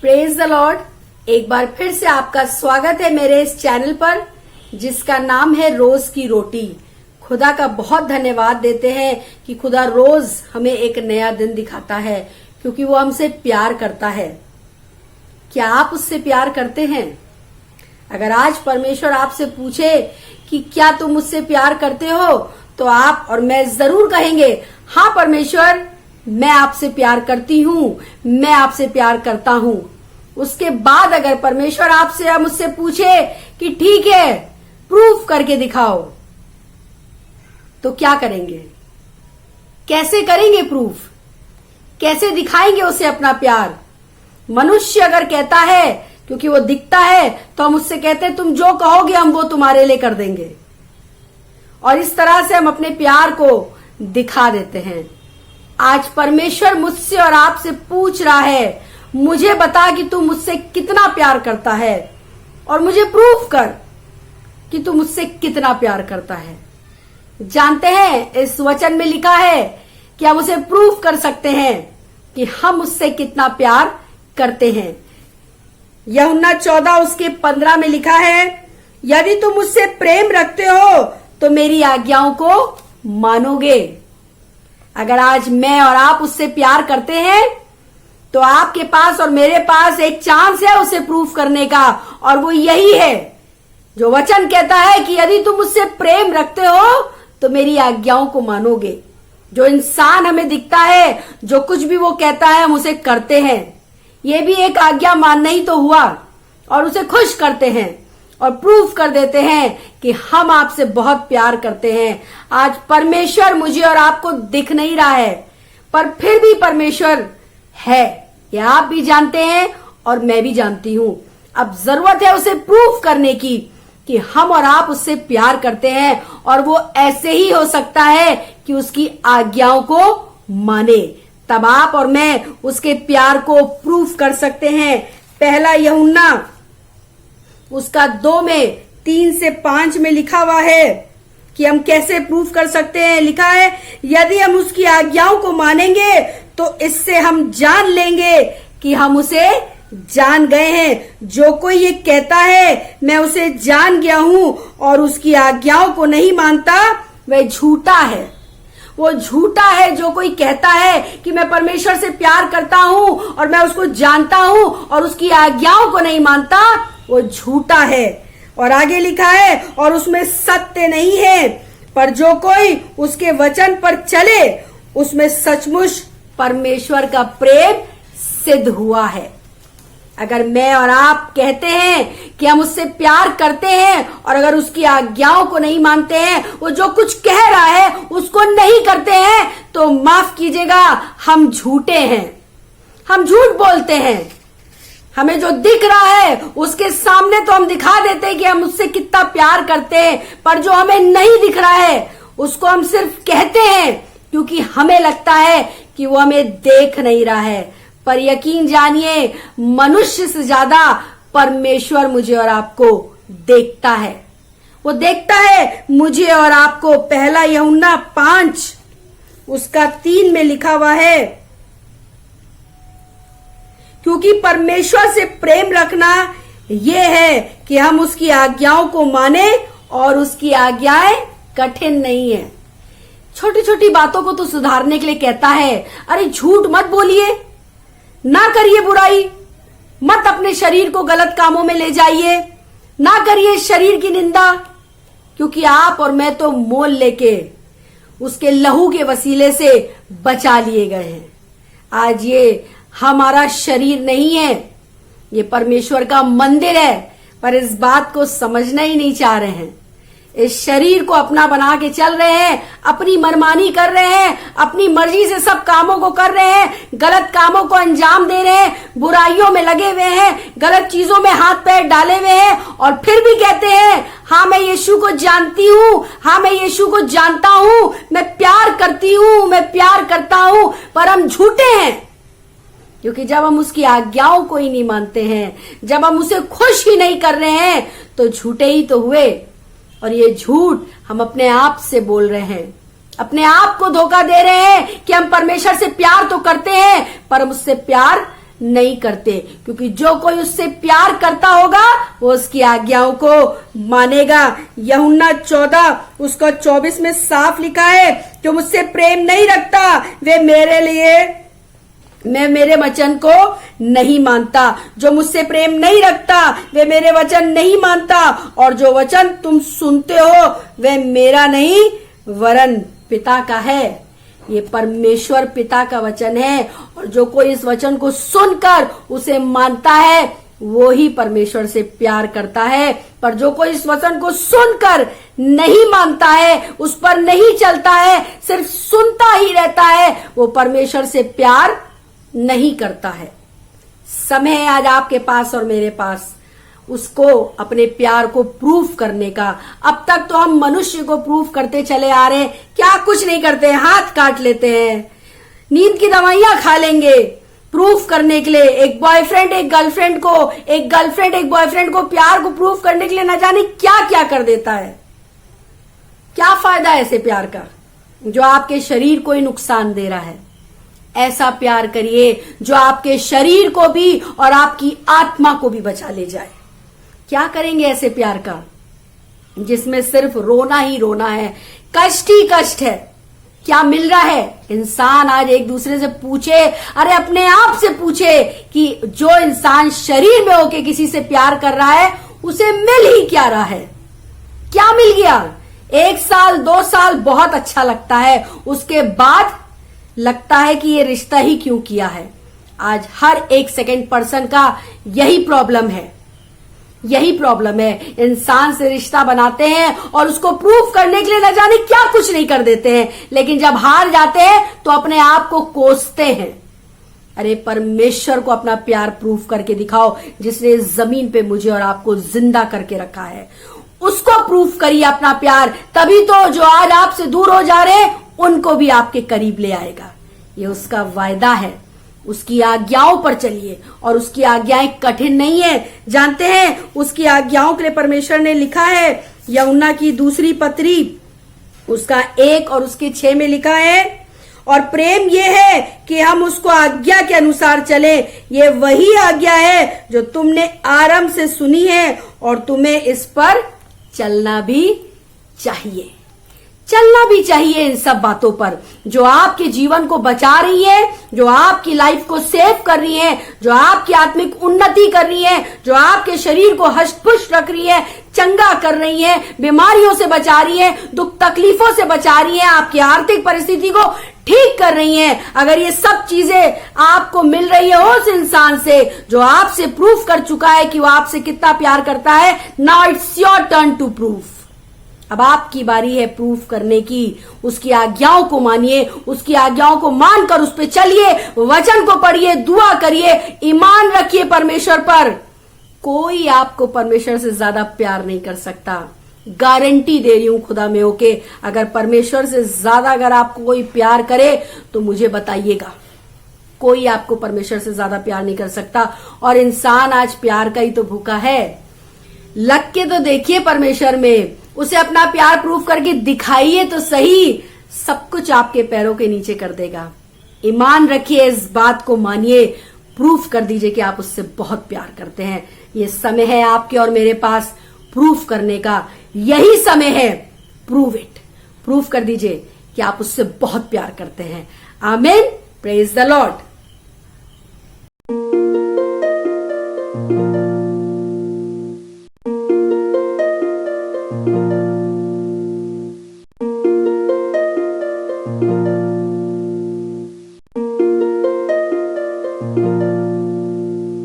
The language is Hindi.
Praise the Lord. एक बार फिर से आपका स्वागत है मेरे इस चैनल पर जिसका नाम है रोज की रोटी। खुदा का बहुत धन्यवाद देते हैं कि खुदा रोज हमें एक नया दिन दिखाता है क्योंकि वो हमसे प्यार करता है। क्या आप उससे प्यार करते हैं? अगर आज परमेश्वर आपसे पूछे कि क्या तुम मुझसे प्यार करते हो, तो आप और मैं जरूर कहेंगे, हाँ परमेश्वर, मैं आपसे प्यार करती हूँ, मैं आपसे प्यार करता हूँ। उसके बाद अगर परमेश्वर आपसे या मुझसे पूछे कि ठीक है, प्रूफ करके दिखाओ, तो क्या करेंगे? कैसे करेंगे प्रूफ? कैसे दिखाएंगे उसे अपना प्यार? मनुष्य अगर कहता है, क्योंकि वो दिखता है, तो हम उससे कहते हैं तुम जो कहोगे हम वो तुम्हारे लिए कर देंगे, और इस तरह से हम अपने प्यार को दिखा देते हैं। आज परमेश्वर मुझसे और आपसे पूछ रहा है, मुझे बता कि तू मुझसे कितना प्यार करता है और मुझे प्रूफ कर कि तू मुझसे कितना प्यार करता है। जानते हैं इस वचन में लिखा है कि हम उसे प्रूफ कर सकते हैं कि हम उससे कितना प्यार करते हैं। यूहन्ना 14 उसके 15 में लिखा है, यदि तुम मुझसे प्रेम रखते हो तो मेरी आज्ञाओं को मानोगे। अगर आज मैं और आप उससे प्यार करते हैं तो आपके पास और मेरे पास एक चांस है उसे प्रूफ करने का, और वो यही है जो वचन कहता है कि यदि तुम मुझसे प्रेम रखते हो तो मेरी आज्ञाओं को मानोगे। जो इंसान हमें दिखता है, जो कुछ भी वो कहता है हम उसे करते हैं। ये भी एक आज्ञा मानना ही तो हुआ, और उसे खुश करते हैं और प्रूफ कर देते हैं कि हम आपसे बहुत प्यार करते हैं। आज परमेश्वर मुझे और आपको दिख नहीं रहा है, पर फिर भी परमेश्वर है, ये आप भी जानते हैं और मैं भी जानती हूं। अब जरूरत है उसे प्रूफ करने की कि हम और आप उससे प्यार करते हैं, और वो ऐसे ही हो सकता है कि उसकी आज्ञाओं को माने। तब आप और मैं उसके प्यार को प्रूफ कर सकते हैं। पहला यूहन्ना उसका 2 में 3 से 5 में लिखा हुआ है कि हम कैसे प्रूफ कर सकते हैं। लिखा है, यदि हम उसकी आज्ञाओं को मानेंगे तो इससे हम जान लेंगे कि हम उसे जान गए हैं। जो कोई ये कहता है मैं उसे जान गया हूं और उसकी आज्ञाओं को नहीं मानता, वह झूठा है। वो झूठा है जो कोई कहता है कि मैं परमेश्वर से प्यार करता हूं और मैं उसको जानता हूं और उसकी आज्ञाओं को नहीं मानता, वो झूठा है। और आगे लिखा है, और उसमें सत्य नहीं है, पर जो कोई उसके वचन पर चले उसमें सचमुच परमेश्वर का प्रेम सिद्ध हुआ है। अगर मैं और आप कहते हैं कि हम उससे प्यार करते हैं और अगर उसकी आज्ञाओं को नहीं मानते हैं, वो जो कुछ कह रहा है उसको नहीं करते हैं, तो माफ कीजिएगा, हम झूठे हैं, हम झूठ बोलते हैं। हमें जो दिख रहा है उसके सामने तो हम दिखा देते हैं कि हम उससे कितना प्यार करते हैं, पर जो हमें नहीं दिख रहा है उसको हम सिर्फ कहते हैं क्योंकि हमें लगता है कि वो हमें देख नहीं रहा है। पर यकीन जानिए, मनुष्य से ज्यादा परमेश्वर मुझे और आपको देखता है। वो देखता है मुझे और आपको। पहला यूहन्ना 5 उसका 3 में लिखा हुआ है, क्योंकि परमेश्वर से प्रेम रखना यह है कि हम उसकी आज्ञाओं को माने, और उसकी आज्ञाएं कठिन नहीं है। छोटी छोटी बातों को तो सुधारने के लिए कहता है, अरे झूठ मत बोलिए, ना करिए बुराई, मत अपने शरीर को गलत कामों में ले जाइए, ना करिए शरीर की निंदा, क्योंकि आप और मैं तो मोल लेके उसके लहू के वसीले से बचा लिए गए हैं। आज ये हमारा शरीर नहीं है, ये परमेश्वर का मंदिर है, पर इस बात को समझना ही नहीं चाह रहे हैं। इस शरीर को अपना बना के चल रहे हैं, अपनी मनमानी कर रहे हैं, अपनी मर्जी से सब कामों को कर रहे हैं, गलत कामों को अंजाम दे रहे हैं, बुराइयों में लगे हुए हैं, गलत चीजों में हाथ पैर डाले हुए हैं, और फिर भी कहते हैं हाँ मैं यीशु को जानती हूँ, हाँ मैं यीशु को जानता हूँ, मैं प्यार करती हूँ, मैं प्यार करता हूँ। पर हम झूठे हैं, क्योंकि जब हम उसकी आज्ञाओं को ही नहीं मानते हैं, जब हम उसे खुश ही नहीं कर रहे हैं, तो झूठे ही तो हुए। और ये झूठ हम अपने आप से बोल रहे हैं, अपने आप को धोखा दे रहे हैं कि हम परमेश्वर से प्यार तो करते हैं, पर मुझसे प्यार नहीं करते, क्योंकि जो कोई उससे प्यार करता होगा वो उसकी आज्ञाओं को मानेगा। यूहन्ना 14 उसका 24 में साफ लिखा है, जो मुझसे प्रेम नहीं रखता मैं मेरे वचन को नहीं मानता। जो मुझसे प्रेम नहीं रखता वे मेरे वचन नहीं मानता, और जो वचन तुम सुनते हो वह मेरा नहीं वरन पिता का है। ये परमेश्वर पिता का वचन है, और जो कोई इस वचन को सुनकर उसे मानता है वो ही परमेश्वर से प्यार करता है। पर जो कोई इस वचन को सुनकर नहीं मानता है, उस पर नहीं चलता है, सिर्फ सुनता ही रहता है, वो परमेश्वर से प्यार नहीं करता है। समय है आज आपके पास और मेरे पास उसको अपने प्यार को प्रूव करने का। अब तक तो हम मनुष्य को प्रूव करते चले आ रहे हैं, क्या कुछ नहीं करते हैं, हाथ काट लेते हैं, नींद की दवाइयां खा लेंगे प्रूफ करने के लिए। एक बॉयफ्रेंड एक गर्लफ्रेंड को, एक गर्लफ्रेंड एक बॉयफ्रेंड को प्यार को प्रूफ करने के लिए न जाने क्या क्या कर देता है। क्या फायदा है ऐसे प्यार का जो आपके शरीर को ही नुकसान दे रहा है। ऐसा प्यार करिए जो आपके शरीर को भी और आपकी आत्मा को भी बचा ले जाए। क्या करेंगे ऐसे प्यार का जिसमें सिर्फ रोना ही रोना है, कष्ट ही कष्ट है। क्या मिल रहा है? इंसान आज एक दूसरे से पूछे, अरे अपने आप से पूछे कि जो इंसान शरीर में होके किसी से प्यार कर रहा है उसे मिल ही क्या रहा है? क्या मिल गया? 1 साल 2 साल बहुत अच्छा लगता है, उसके बाद लगता है कि ये रिश्ता ही क्यों किया है। आज हर एक सेकंड पर्सन का यही प्रॉब्लम है, यही प्रॉब्लम है। इंसान से रिश्ता बनाते हैं और उसको प्रूफ करने के लिए न जाने क्या कुछ नहीं कर देते हैं, लेकिन जब हार जाते हैं तो अपने आप को कोसते हैं। अरे परमेश्वर को अपना प्यार प्रूफ करके दिखाओ, जिसने जमीन पे मुझे और आपको जिंदा करके रखा है। उसको प्रूफ करिए अपना प्यार, तभी तो जो आज आपसे दूर हो जा रहे हैं उनको भी आपके करीब ले आएगा। ये उसका वायदा है। उसकी आज्ञाओं पर चलिए, और उसकी आज्ञाएं कठिन नहीं है। जानते हैं उसकी आज्ञाओं के लिए परमेश्वर ने लिखा है, यूहन्ना की दूसरी पत्री उसका 1 और उसके 6 में लिखा है, और प्रेम ये है कि हम उसको आज्ञा के अनुसार चले। ये वही आज्ञा है जो तुमने आरंभ से सुनी है, और तुम्हें इस पर चलना भी चाहिए। चलना भी चाहिए इन सब बातों पर जो आपके जीवन को बचा रही है, जो आपकी लाइफ को सेव कर रही है, जो आपकी आत्मिक उन्नति कर रही है, जो आपके शरीर को हष्ट-पुष्ट रख रही है, चंगा कर रही है, बीमारियों से बचा रही है, दुख तकलीफों से बचा रही है, आपकी आर्थिक परिस्थिति को ठीक कर रही है। अगर ये सब चीजें आपको मिल रही है उस इंसान से जो आपसे प्रूफ कर चुका है कि वो आपसे कितना प्यार करता है, now it's your turn to proof. अब आपकी बारी है प्रूफ करने की। उसकी आज्ञाओं को मानिए, उसकी आज्ञाओं को मानकर उस पर चलिए, वचन को पढ़िए, दुआ करिए, ईमान रखिए परमेश्वर पर। कोई आपको परमेश्वर से ज्यादा प्यार नहीं कर सकता। गारंटी दे रही हूं खुदा में होके, अगर परमेश्वर से ज्यादा अगर आपको कोई प्यार करे तो मुझे बताइएगा। कोई आपको परमेश्वर से ज्यादा प्यार नहीं कर सकता। और इंसान आज प्यार का ही तो भूखा है। लग के तो देखिए परमेश्वर में, उसे अपना प्यार प्रूफ करके दिखाइए तो सही, सब कुछ आपके पैरों के नीचे कर देगा। ईमान रखिए, इस बात को मानिए, प्रूफ कर दीजिए कि आप उससे बहुत प्यार करते हैं। ये समय है आपके और मेरे पास प्रूफ करने का, यही समय है। प्रूव इट, प्रूफ कर दीजिए कि आप उससे बहुत प्यार करते हैं। आमीन। Praise the Lord.